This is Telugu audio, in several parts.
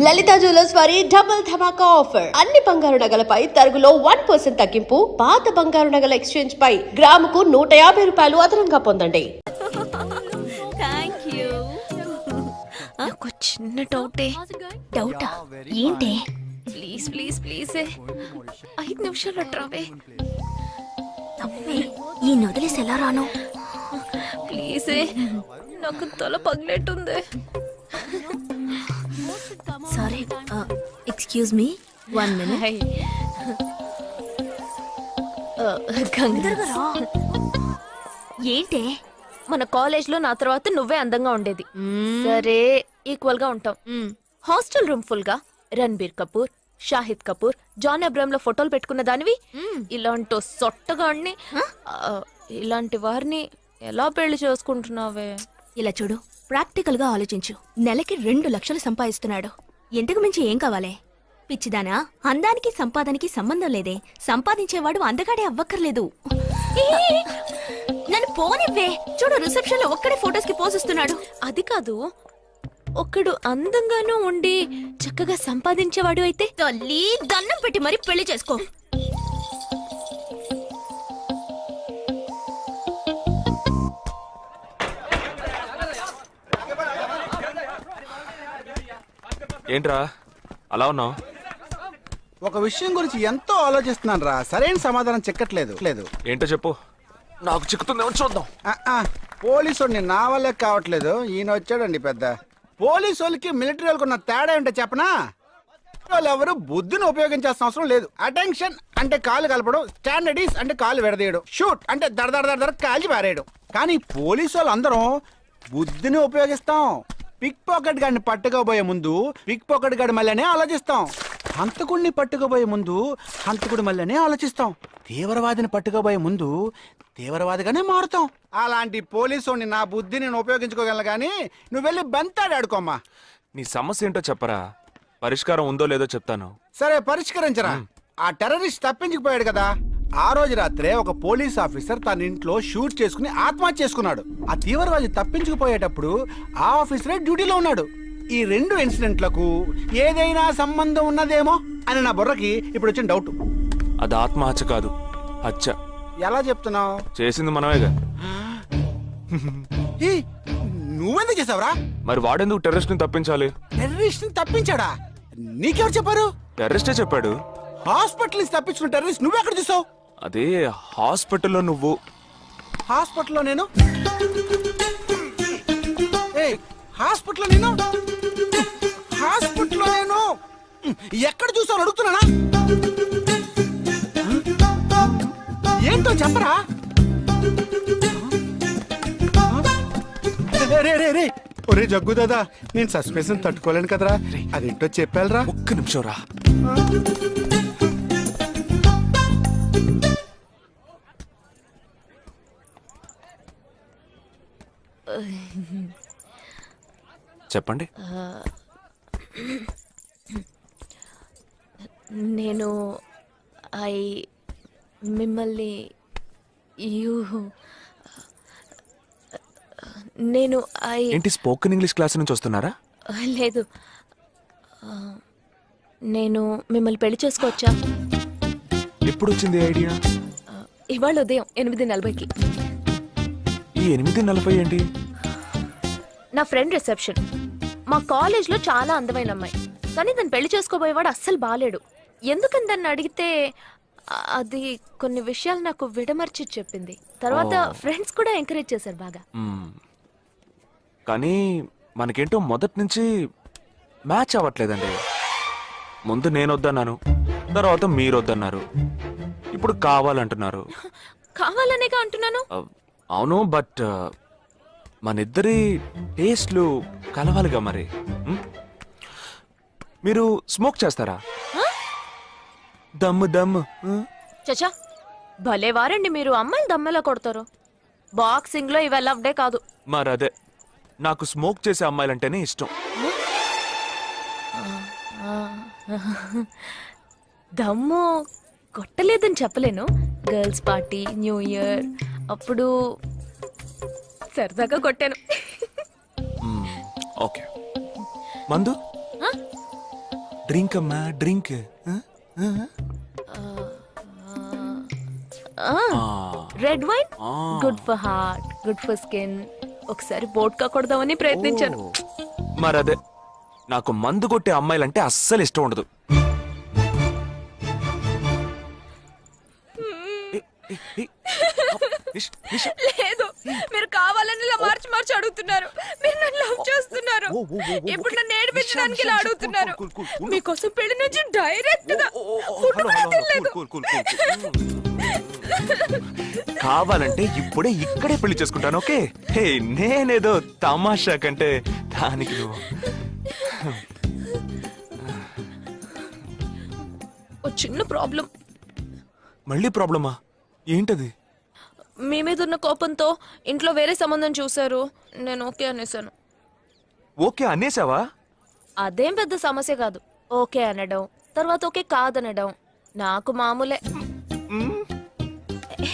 లలిత జ్యువెలర్స్ వారి డబుల్ ధమాకా ఆఫర్. అన్ని బంగారు నగలపై తరుగులో 1% తగ్గింపు. పాత బంగారు నగల ఎక్స్చేంజ్ పై గ్రాముకు 150 రూపాయలు అదనంగా పొందండి. నాకు చిన్న డౌటే. డౌటా? ఏంటే? ప్లీజ్ ప్లీజ్ ప్లీజ్ 5 నిమిషాలు ట్రావే. తప్పే, ఈ నొదిలేసి ఎలా రాను? ప్లీజ్ నాకు తల పగిలేట్టుంది. Sorry, excuse me, 1 minute. Gangadhar రా. ఏంటే? మన కాలేజ్ లో నా తర్వాత నువ్వే అందంగా ఉండేది. సరే, ఈక్వల్ గా ఉంటాం. హాస్టల్ రూమ్ ఫుల్ గా రణబీర్ కపూర్, షాహిద్ కపూర్, జాన్ అబ్రామ్ లో ఫోటోలు పెట్టుకున్న దానివి ఇలాంటి సొట్టగాడిని, ఇలాంటి వారిని ఎలా పెళ్లి చేసుకుంటున్నావే? ఇలా చూడు, ప్రాక్టికల్ గా ఆలోచించు. నెలకి 2 లక్షలు సంపాదిస్తున్నాడు. ఎంతకు మించి ఏం కావాలే? పిచ్చిదానా, అందానికి సంపాదనకి సంబంధం లేదే. సంపాదించేవాడు అందగాడే అవ్వక్కర్లేదు. నన్ను పోనివ్వే. చూడు, రిసెప్షన్ లో ఒక్కడే ఫోటోస్ కి పోజిస్తున్నాడు. అది కాదు, ఒకడు అందంగానూ ఉండి చక్కగా సంపాదించేవాడు అయితే తల్లి దండం పెట్టి మరీ పెళ్లి చేసుకో. ఏంట్రా అలా ఉన్నావు? ఒక విషయం గురించి ఎంతో ఆలోచిస్తున్నాను రా, సరైన సమాధానం చిక్కట్లేదు. ఏంటో చెప్పు, నాకు చిక్కుతుందేమో చూద్దాం. పోలీసు నా వల్లే కావట్లేదు. ఈయన వచ్చాడండి పెద్ద. పోలీసు వాళ్ళకి మిలిటరీ వాళ్ళకి ఉన్న తేడా ఏంటో చెప్పనా? వాళ్ళు ఎవరు బుద్ధిని ఉపయోగించాల్సిన అవసరం లేదు. అటెన్షన్ అంటే కాలు కలపడం, స్టాండర్డీస్ అంటే కాలు విడదీయడం, షూట్ అంటే దడ కాల్చి పారేయడం. కానీ పోలీసు వాళ్ళు అందరం బుద్ధిని ఉపయోగిస్తాం. పిక్ పాకెట్ గాడిని పట్టుకోబోయే ముందు పిక్ పాకెట్ గాడి మళ్ళీనే ఆలోచిస్తాం. హంతకుడిని పట్టుకోబోయే ముందు హంతకుడి మళ్ళీనే ఆలోచిస్తాం. తీవ్రవాదిని పట్టుకోబోయే ముందు తీవ్రవాదిగానే మారుతాం. అలాంటి పోలీసుని నా బుద్ధిని నేను ఉపయోగించుకోగలను, కానీ నువ్వు వెళ్ళి బంతాడు ఆడుకోమ్మా. నీ సమస్య ఏంటో చెప్పరా, పరిష్కారం ఉందో లేదో చెప్తాను. సరే, పరిష్కరించరా. ఆ టెర్రరిస్ట్ తప్పించుకుపోయాడు కదా, ఆ రోజు రాత్రే ఒక పోలీస్ ఆఫీసర్ తన ఇంట్లో షూట్ చేసుకుని ఆత్మహత్య చేసుకున్నాడు. ఆ తీవ్రవాది తప్పించుకుపోయేటప్పుడు ఆ ఆఫీసరే డ్యూటీలో ఉన్నాడు. ఈ 2 ఇన్సిడెంట్లకు ఏదైనా సంబంధం ఉన్నదేమో అని నా బుర్రకి ఇప్పుడు వచ్చిన డౌట్. అది ఆత్మహత్య కాదు, హత్య. ఎలా చెప్తున్నావు? చేసింది మనమేగా. నువ్వెందుకు చేసావురా? మరి వాడెందుకు టెర్రరిస్ట్ ని తప్పించాలి? టెర్రరిస్ట్ ని తప్పించాడా? నీకెవరు చెప్పారు? టెర్రరిస్టే చెప్పాడు. హాస్పిటల్ నుంచి తప్పించుకున్న టెర్రరిస్ట్ నువ్వెక్కడ చూసావు? అదే హాస్పిటల్లో నువ్వు. హాస్పిటల్లో నేను? హాస్పిటల్లో నేను? హాస్పిటల్లో నేను ఎక్కడ చూసావు అడుగుతున్నానా? ఏంటో చెప్పరా? రే ఒరే జగ్గు దాదా, నేను సస్పెన్షన్ తట్టుకోలేను కదరా. అదేంటో చెప్పాలరా. ఒక్క నిమిషం రా. చెప్పండి. నేను మిమ్మల్ని నేను ఏంటి, స్పోకెన్ ఇంగ్లీష్ క్లాస్ నుంచి వస్తున్నారా? లేదు, నేను మిమ్మల్ని పెళ్లి చేసుకోవచ్చా? ఎప్పుడు వచ్చింది ఐడియా? ఇవాళ ఉదయం 8:40కి. ఈ 8:40 ఏంటి? నా ఫ్రెండ్ రిసెప్షన్. మా కాలేజ్ లో చాలా అందమైన అమ్మాయి, కానీ దాన్ని పెళ్లి చేసుకోబోయేవాడు అస్సలు బాలేడు. ఎందుకని దాన్ని అడిగితే అది కొన్ని విషయాలు నాకు విడమర్చి చెప్పింది. తర్వాత ఫ్రెండ్స్ కూడా ఎంకరేజ్ చేశారు బాగా. కానీ మనకేంటో మొదటి నుంచి మ్యాచ్ అవ్వట్లేదండి. ముందు నేను వద్దన్నాను, తర్వాత మీరు వద్దన్నారు, ఇప్పుడు కావాలంటున్నారు. కావాలనేగా అంటున్నాను. అవును, బట్ మనిద్దరి టేస్ట్లు కలవాలిగా. మరి మీరు స్మోక్ చేస్తారా? దమ్ము. చచ్చా, భలే వారండి మీరు. అమ్మాయిలు దమ్మెలా కొడతారు. బాక్సింగ్ లో ఇవి లవ్డే కాదు. మరదే, నాకు స్మోక్ చేసే అమ్మాయిలంటేనే ఇష్టం. దమ్ము కొట్టలేదని చెప్పలేను. గర్ల్స్ పార్టీ, న్యూ ఇయర్ అప్పుడు సరదాగా కొట్టాను. ఓకే, మందు డ్రింక్ అమ్మా drink. Red wine good for heart, good for skin. ఒకసారి బోట్కా కొడదామని ప్రయత్నించాను. మరదే, నాకు మందు కొట్టే అమ్మాయిలంటే అస్సలు ఇష్టం ఉండదు. లేదు, మీరు కావాలని ఇలా మార్చి మార్చి అడుగుతున్నారు. మీరు నన్ను లవ్ చేస్తున్నారు. ఇప్పుడు నన్ను ఏడిపించడానికి ఇలా అడుగుతున్నారు. మీకోసం పెళ్లి నుంచి డైరెక్ట్ గా ఫుడ్ కూడా తినలేదు. కావాలంటే ఇప్పుడే ఇక్కడే పెళ్లి చేసుకుంటాను. ఓకే, హే నేనేదో తమాషా కంటే దానికి నువ్వు ఓ చిన్న ప్రాబ్లం. మళ్ళీ ప్రాబ్లమా? ఏంటది? మీ మీద ఉన్న కోపంతో ఇంట్లో వేరే సంబంధం చూశారు. నేను ఓకే అనేసాను. ఓకే అనేసావా? అదేం పెద్ద సమస్య కాదు. ఓకే అనడం, తర్వాత ఓకే కాదనడం నాకు మామూలే.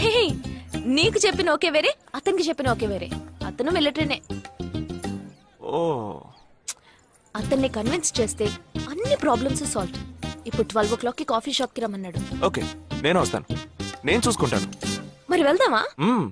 హే, నీకు చెప్పిన ఓకే వేరే, అతనికి చెప్పిన ఓకే వేరే. అతను మిలిటరీనే. ఓ, అతన్ని కన్విన్స్ చేస్తే అన్ని ప్రాబ్లమ్స్ సాల్వ్. ఇప్పుడు 12 o'clockకి కాఫీ షాప్ కి రమ్మన్నాడు. ఓకే నేను వస్తాను, నేను చూసుకుంటాను. మరి వెళ్దామా? మ్మ్.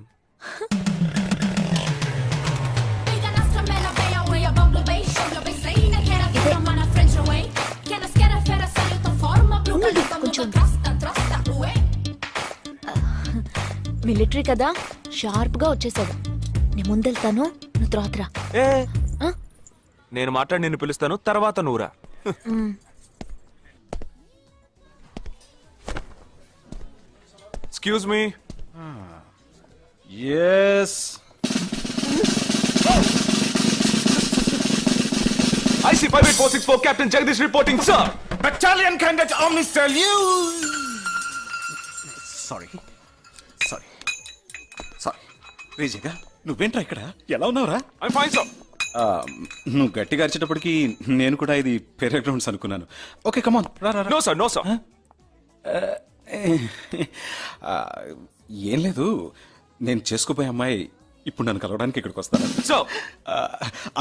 మిలిటరీ కదా, షార్ప్ గా వచ్చేసాడు. నేను ముందెళ్తాను, నువ్వు తర్వాత రా. ఏ ఆ? నేను మాట్లాడి నిన్ను పిలుస్తాను, తర్వాత నువ్వురా. Excuse me. Yes IC 58464 Captain Jagdish reporting, sir. Battalion Cadet Omnis tell you. Sorry sorry sorry రేజగా నువ్వేంట్రా ఇక్కడ ఎలా ఉన్నావురా? I'm fine, sir. నువ్వు గట్టిగా అరిచేటప్పటికి నేను కూడా ఇది పేరే గ్రౌండ్స్ అనుకున్నాను. ఓకే కమాన్ రా రా రా. No, sir. No, sir. ఏం లేదు, నేను చేసుకోపోయే అమ్మాయి ఇప్పుడు నన్ను కలవడానికి ఇక్కడికి వస్తాను. So,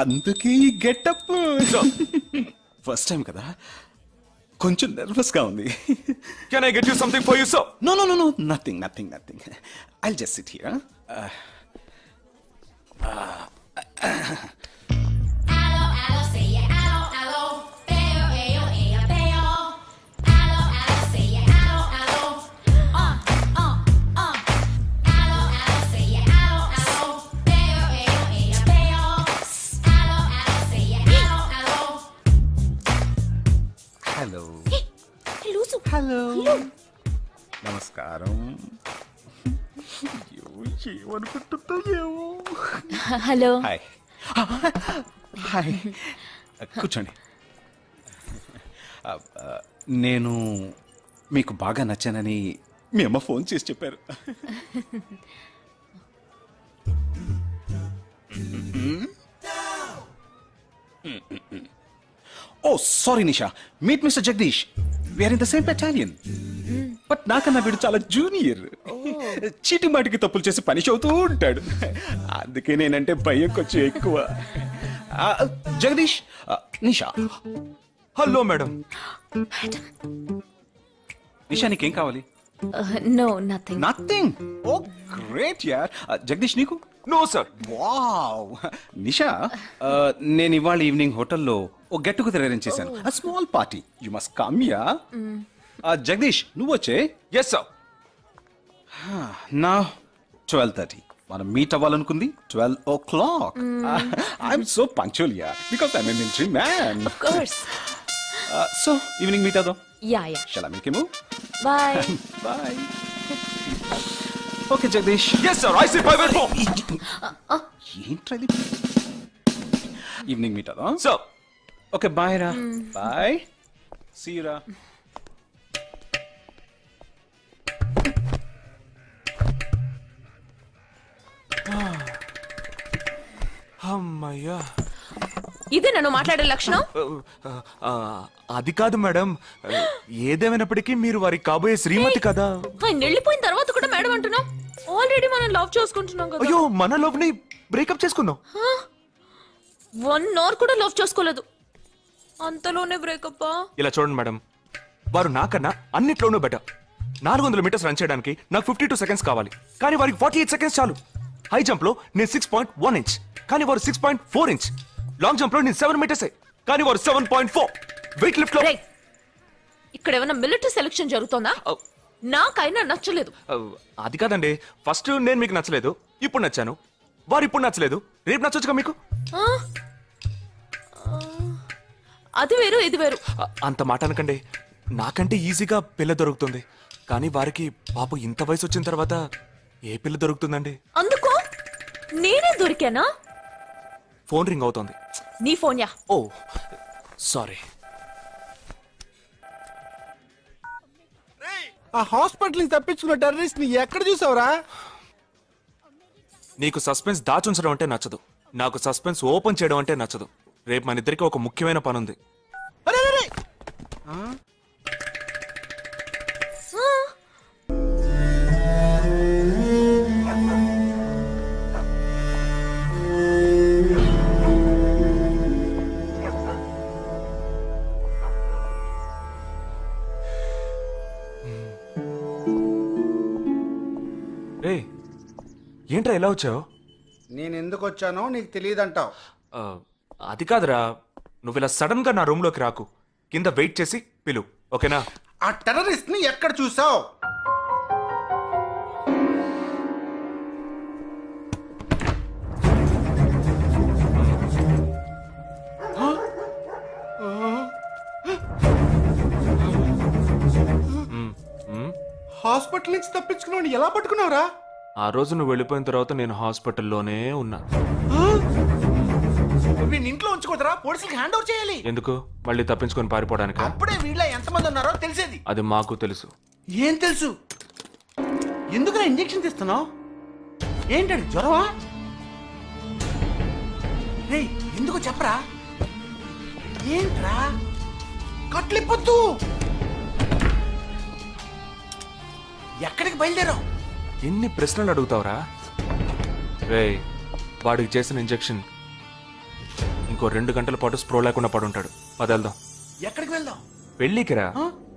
అందుకే గెటప్ ఫస్ట్ టైం కదా, కొంచెం నర్వస్ గా ఉంది. can I get you something for you, sir? No no no no nothing nothing nothing. I'll just sit here. Hello లూసు. హలో నమస్కారం. ఏమనుకుంటుందో ఏమో. హలో. హాయ్ హాయ్ కూర్చోండి. నేను మీకు బాగా నచ్చానని మీ అమ్మ ఫోన్ చేసి చెప్పారు. Oh sorry Nisha, meet mister Jagadish. We're in the same battalion. But నాకన్నా వీడు చాలా జూనియర్. చీటి మాటికి తప్పులు చేసి పనిష్ అవుతూ ఉంటాడు. అందుకే నేనంటే భయం కొంచెం ఎక్కువ. జగదీష్, నిషా. Hello madam. నిషా నీకేం కావాలి? No nothing. Nothing. Oh great యార్. జగదీష్ నీకు? No, sir. వావ్. నిషా, నేను ఇవాళ ఈవినింగ్ హోటల్లో ఓ గెట్ టుగెదర్ అరేంజ్ చేశాను. Small party, you must come yeah. Jagadish నువ్వు వచ్చే. Yes, sir. నా 12:30 మనం మీట్ అవ్వాలనుకుంది 12 o'clock. I'm so punctual yeah because I'm a military man. Of course. So evening meet అవుదాం. Yeah yeah. Shall I make a move? Bye. Bye. Okay Jagadish. Yes, sir. IC 584. ఏంట్రా ఇది? ఈవినింగ్ మీట్ అవుదాం. Sir. ఓకే బాయ్ రా. బాయ్. సీ రా. అమ్మయ్యా. ఇదే నన్ను మాట్లాడే లక్షణం. అది కాదు మేడం, ఏదేమైనప్పటికీ మీరు వారి కాబోయే శ్రీమతి కదా. ఆయన వెళ్ళిపోయిన తర్వాత కూడా మేడం అంటున్నావు. ఆల్రెడీ మనం లవ్ చేసుకుంటున్నాం కదా. అయ్యో, మన లవ్ ని బ్రేకప్ చేసుకుందాం. 1 hour కూడా లవ్ చేసుకోలేదు. అంతలోనే బ్రేకప్? ఇలా చూడండి మేడం, వారు నాకన్నా అన్నిట్లోనూ బెటర్. 400 మీటర్స్ రన్ చేయడానికి నాకు 52 సెకండ్స్ కావాలి, కానీ వారికి 48 సెకండ్స్ చాలు. హై జంప్ లో నేను 6.1 ఇంచ్, కానీ వారు 6.4 ఇంచ్. లాంగ్ జంప్ లో నేను 7 మీటర్స్, కానీ వారు 7.4. వెయిట్ లిఫ్ట్ లో రేయ్, ఇక్కడ ఏమైనా మిలిటరీ సెలక్షన్ జరుగుతోందా? నాకైనా నచ్చలేదు. అది కాదండి, ఫస్ట్ నేను మీకు నచ్చలేదు, ఇప్పుడు నచ్చాను. వారు ఇప్పుడు నచ్చలేదు, రేపు నచ్చొచ్చుగా మీకు. ఆ? అది వేరు ఇది వేరు. అంత మాట అనకండి, నాకంటే ఈజీగా పిల్ల దొరుకుతుంది, కానీ వారికి పాపం ఇంత వయసు వచ్చిన తర్వాత ఏ పిల్ల దొరుకుతుందండి? అందుకు నేనే దొరికానా? ఫోన్ రింగ్ అవుతోంది. నీ ఫోన్ యా? ఓ సారీ. ఆ హాస్పిటల్ నుంచి తప్పించుకున్న టెర్రరిస్ట్ ని ఎక్కడ చూసావురా? నీకు సస్పెన్స్ దాచుంచడం అంటే నచ్చదు, నాకు సస్పెన్స్ ఓపెన్ చేయడం అంటే నచ్చదు. రేపు మన ఇద్దరికి ఒక ముఖ్యమైన పని ఉంది. అరే, అరే, అరే. ఆ? రే, ఏంట్రా ఎలా వచ్చావు? నేను ఎందుకు వచ్చానో నీకు తెలియదంటావు. అది కాదురా, నువ్వు ఇలా సడన్ గా నా రూమ్ లోకి రాకు, కింద వెయిట్ చేసి పిలు, ఓకేనా? ఆ టెర్రరిస్ట్ ని ఎక్కడ చూసావు? హాస్పిటల్ నుంచి తప్పించుకున్నావు, ఎలా పట్టుకున్నావురా? ఆ రోజు నువ్వు వెళ్ళిపోయిన తర్వాత నేను హాస్పిటల్లోనే ఉన్నా. నేను ఇంట్లో ఉంచుకోదరా, పోలీసులకు హ్యాండ్ ఓవర్ చేయాలి. ఎందుకు? మళ్ళీ తప్పించుకొని పారిపోవడానికి? అప్పుడే వీళ్ళ ఎంతమంది ఉన్నారో తెలిసేది. అది మాకు తెలుసు. ఏం తెలుసు? ఎందుకు ఇంజెక్షన్ తీస్తున్నావు? ఏంటండి, జ్వరమా? రేయ్, ఎందుకు చెప్పరా? ఏంట్రా కట్లిప్పొద్దు. ఎక్కడికి బయలుదేరావు? ఎన్ని ప్రశ్నలు అడుగుతావురా? రేయ్, వాడికి చేసిన ఇంజెక్షన్ ఇంకో 2 గంటల పాటు స్ప్రో లేకుండా పడుంటాడు. పదేళ్దాం. ఎక్కడికి వెళ్దాం? పెళ్ళికి రా.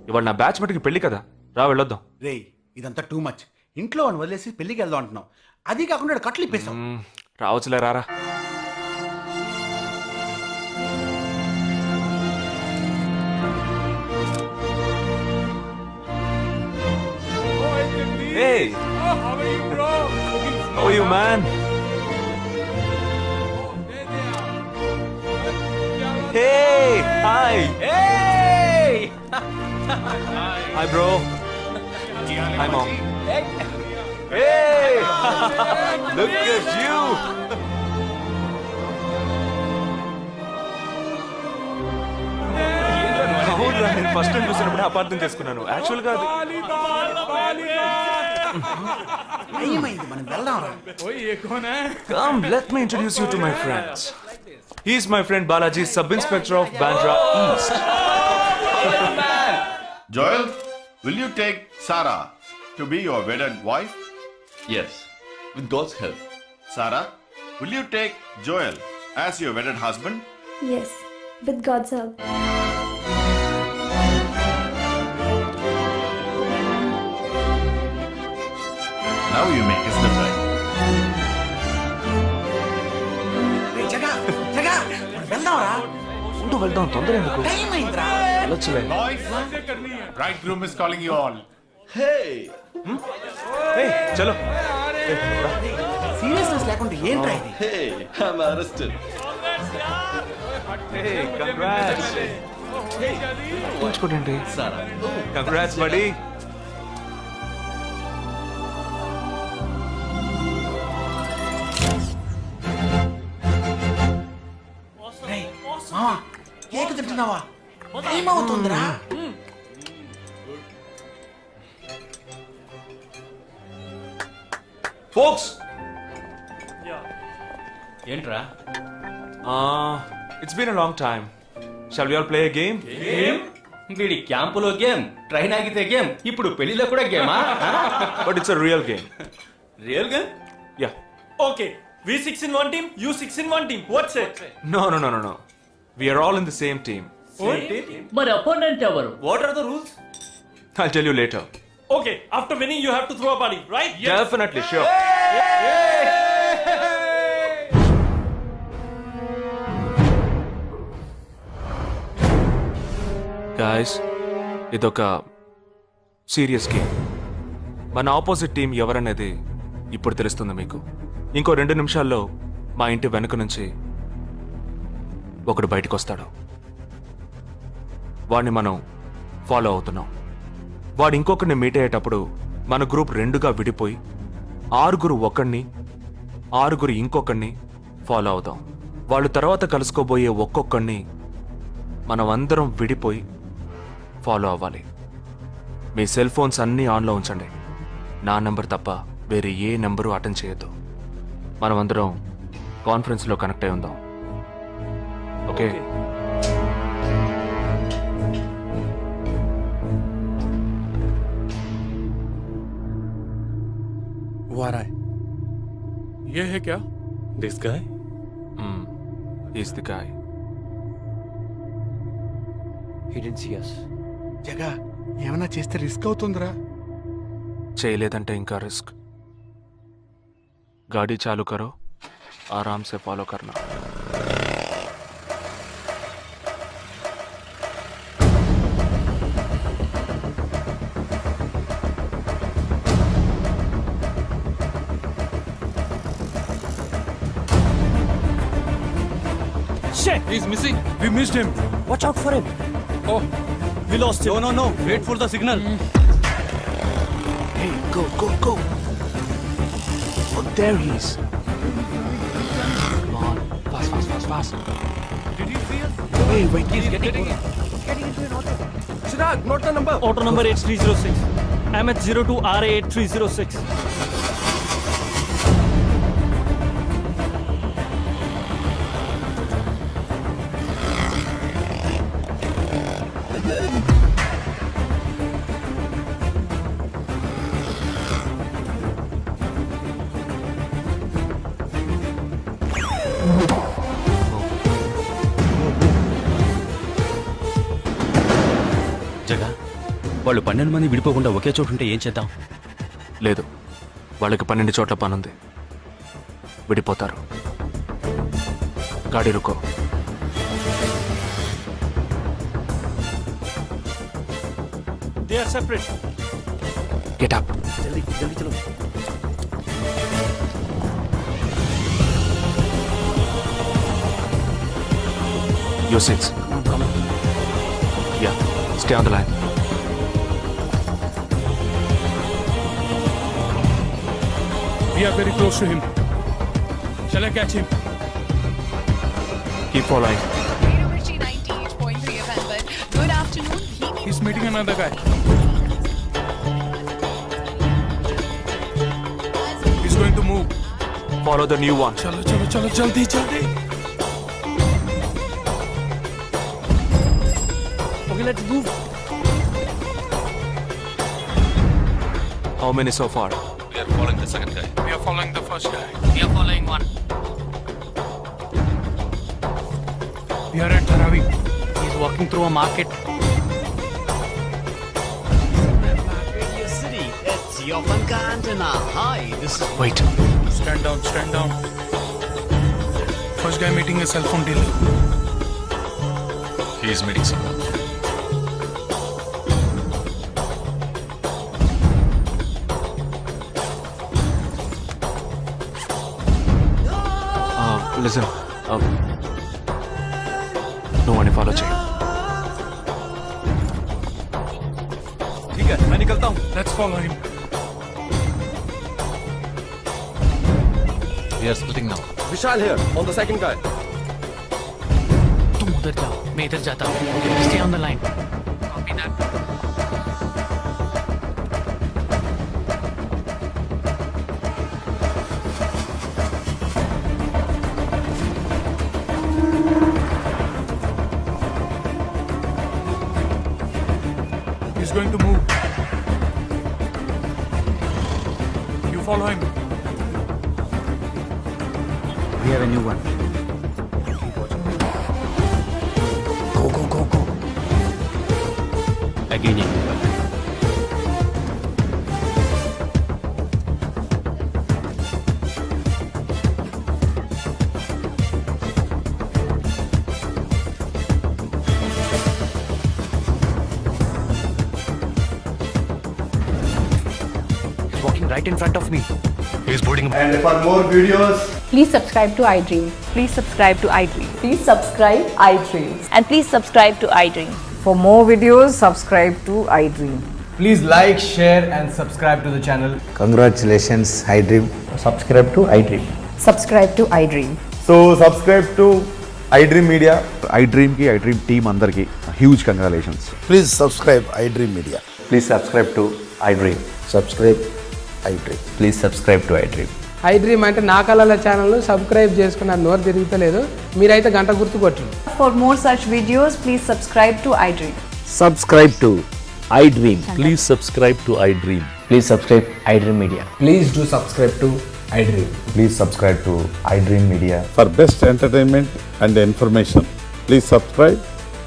ఇవాళ నా బ్యాచ్ మటుకి పెళ్లి కదా, రా వెళ్ళొద్దాం. రేయ్, ఇదంతా టూ మచ్. ఇంట్లో అని వదిలేసి పెళ్లికి వెళ్దాం అంటున్నావు, అది కాకుండా కట్లు ఇప్పేసావు. రావచ్చులే, రారా. Hey! How are you, man? Hey! Hi! Hey! Hi, bro. Hi, mom. Hey! Look at you! అవునురా, నేను ఫస్ట్ టైం చూసినప్పుడే అపార్థం చేసుకున్నాను. యాక్చువల్ గా అది ఏమైంది, మనం వెళ్దాం రా. Come, let me introduce you to my friends. He's my friend Balaji, Sub-Inspector of Bandra East. Joel, will you take Sarah to be your wedded wife? Yes, with God's help. Sarah, will you take Joel as your wedded husband? Yes, with God's help. Now you may kiss them right. రేయ్, జగా, జగా, మనం వెళ్దాం రా. ఉండు, వెళ్దాం, తొందర ఎందుకు? టైం అయిందిరా. వెళ్ళొచ్చులే. Boys, bridegroom is calling you all. Hey! Hey, చలో. సీరియస్నెస్ లేకుండా ఏంట్రా ఇది? Hey! I'm arrested. Hey, congrats. ఉంచుకోండి. Sarah. Congrats, buddy. రేయ్, మావా, కేక్ తింటున్నావా? టైం అవుతుందిరా. Folks! ఏంట్రా? It's been a long time. Shall we all play a game? వీడి క్యాంపులో గేమ్, ట్రైన్ ఆగితే గేమ్, ఇప్పుడు పెళ్లిలో కూడా గేమా? But it's a real game. Real game? Yeah. Okay, we 6 in one team, you 6 in one team. What's it? No. We are all in the same team. మరి అపోనెంట్ ఎవరు? What are the rules? I'll tell you later. Okay, after winning you have to throw a body, right? Definitely, sure. Guys, ఇదొక సీరియస్ గేమ్. మన ఆపోజిట్ టీం ఎవరనేది ఇప్పుడు తెలుస్తుంది మీకు. ఇంకో 2 నిమిషాల్లో మా ఇంటి వెనుక నుంచి ఒకడు బయటకు వస్తాడు. వాడిని మనం ఫాలో అవుతున్నాం. వాడు ఇంకొకరిని మీట్ అయ్యేటప్పుడు మన గ్రూప్ 2గా విడిపోయి 6 ఒకడిని 6 ఇంకొకరిని ఫాలో అవుదాం. వాళ్ళు తర్వాత కలుసుకోబోయే ఒక్కొక్కడిని మనం అందరం విడిపోయి ఫాలో అవ్వాలి. మీ సెల్ ఫోన్స్ అన్నీ ఆన్లో ఉంచండి. నా నెంబర్ తప్ప వేరే ఏ నెంబరు అటెండ్ చేయొద్దు. మనం అందరం కాన్ఫరెన్స్లో కనెక్ట్ అయి ఉందాం. ఓకే? ये है क्या? This guy is the guy. He didn't see us. జగా ఏమైనా చేస్తే రిస్క్ అవుతుందిరా. చేయలేదంటే ఇంకా రిస్క్. गाड़ी चालू करो, आराम से फॉलो करना. Shit, he's missing. We missed him. Watch out for him. Oh, we lost him. No, wait for the signal. Hey, go, go, go. Oh, there he is. Come on, fast, fast, fast, fast. Did he see us? Hey, wait, He's getting into an auto. Chirag, note the number. Auto number 8306. MH02 RA 8306. జగా, వాళ్ళు 12 మంది విడిపోకుండా ఒకే చోటు ఉంటే ఏం చేద్దాం? లేదు, వాళ్ళకి 12 చోట్ల పనుంది. విడిపోతారు. గాడి రుకో. They are separate. Get up. जल्दी चलो. Your seats. Come on. Yeah, stay on the line. We are very close to him. Shall I catch him? Keep following. Good afternoon. He's meeting another guy. He's going to move. Follow the new one. चलो जल्दी. Okay, let's move. How many so far? We are following the second guy. We are following the first guy. We are following one. We are at Dharavi. He's walking through a market. It's your Panka antenna. Hi, this is. Wait. Stand down. First guy meeting a cell phone dealer. He is meeting someone. Listen. No one follow chain. ठीक है, मैं निकलता हूँ. Let's follow him. We are splitting now. Vishal here, on the second guy. तुम उधर जाओ, मैं इधर जाता हूँ. Okay, stay on the line. Copy that. He's going to move. You follow him. We have a new one. Go. again in Mumbai. He's walking right in front of me. He's boarding. And for more videos, Please subscribe to iDream. Please subscribe to iDream. Please subscribe iDream. And please subscribe to iDream. For more videos, subscribe to iDream. Please like, share, and subscribe to the channel. Congratulations, iDream. Subscribe to iDream. Subscribe to iDream. So subscribe to iDream Media. iDream ki iDream team andarki huge congratulations. please subscribe iDream Media. Please subscribe to iDream. Subscribe iDream. Please subscribe to iDream. iDream అంటే నా కళల ఛానల్ సబ్స్క్రైబ్ చేసుకున్న నోరు తిరుగుతలేదు మీరైతే గంట గుర్తు కొట్టండి. For more such videos, please subscribe to iDream. Subscribe to iDream. Please subscribe to iDream. Please subscribe iDream Media. Please do subscribe to iDream. Please subscribe to iDream Media. For best entertainment and information, please subscribe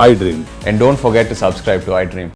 iDream. And don't forget to subscribe to iDream.